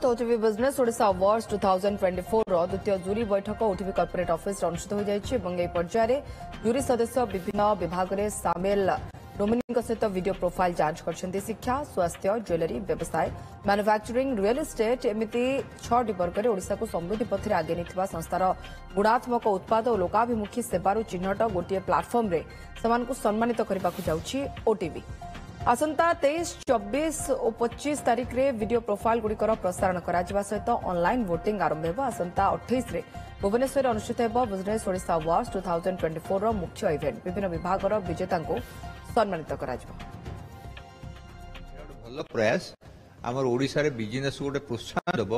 OTV business Odisha awards 2024 द्वितीय jury बैठक OTV corporate office अनुष्ठित हो जाइछि एवं एही पर्याୟରେ जूरी सदस्य विभिन्न विभाग में सामिल नोमिनी सहित वीडियो प्रोफाइल जांच करछन्ती शिक्षा स्वास्थ्य ज्वेलरी व्यवसाय मैन्युफैक्चरिंग रियल एस्टेट एमिति 6 वर्ग में ओडिशा को समृद्धि पथरे आगे निथिबा संस्थार गुणात्मक उत्पाद और लोकाभिमुखी सेवारू चिन्हट गोटे प्लाटफर्म रे समानकु सम्मानित करबाकु जाउछि ओटीवी। आसंता 23, 24 और 25 तारीख रे वीडियो प्रोफाइल गुड़िकर प्रसारण करा सहित ऑनलाइन वोटिंग आरंभ हो। आसंता 28 रे भुवनेश्वर अनुष्ठित हो बिजनेस ओडिशा अवार्ड्स 2024 रो मुख्य इवेंट विभिन्न विभाग विजेता को सम्मानित करा भल प्रयास आमर ओडिशा रे बिजनेस गोटे प्रोत्साहन देव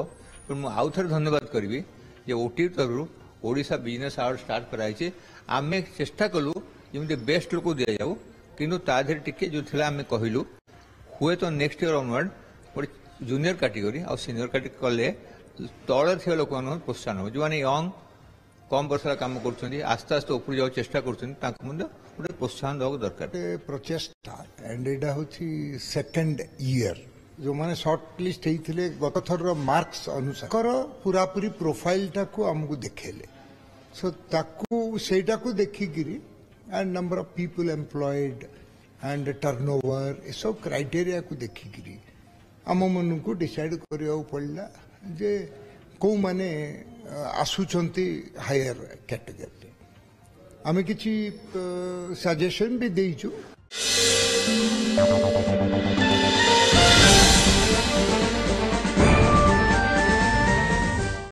मु आउ थे धन्यवाद करी जे ओटीवी तरफ ओडिशा बिजनेस अवार्ड स्टार्ट कराई आम चेष्टा कलु जमी बेस्ट लोक दि जाऊ किंतु ताधे टिके जो थिला आमे कहिलु हुए तो नेक्स्ट ईयर ऑनवर्ड गोटे जूनियर कैटेगरी और सीनियर कैटेगरी कले तले थे लोक प्रोत्साहन हो जो मैंने यंग कम वर्ष काम कर आस्ते आस्ते ऊपर जाओ चेष्टा कर प्रोत्साहन देवा दरकार प्रचेषा एंड एटा होची सेकंड ईयर जो माने शॉर्ट लिस्ट होते गत थर मार्क्स अनुसार पूरा पूरी प्रोफाइल टाको हमको देखेले सो ताकू सेटा को देखिकिरी and number of people employed and turnover सब क्राइटेरिया को देखिकी आम मन को डिसाइड करिया पड़ला जे को माने आसुचंती हायर कैटेगरी आमे किछि सजेशन भी देइछु।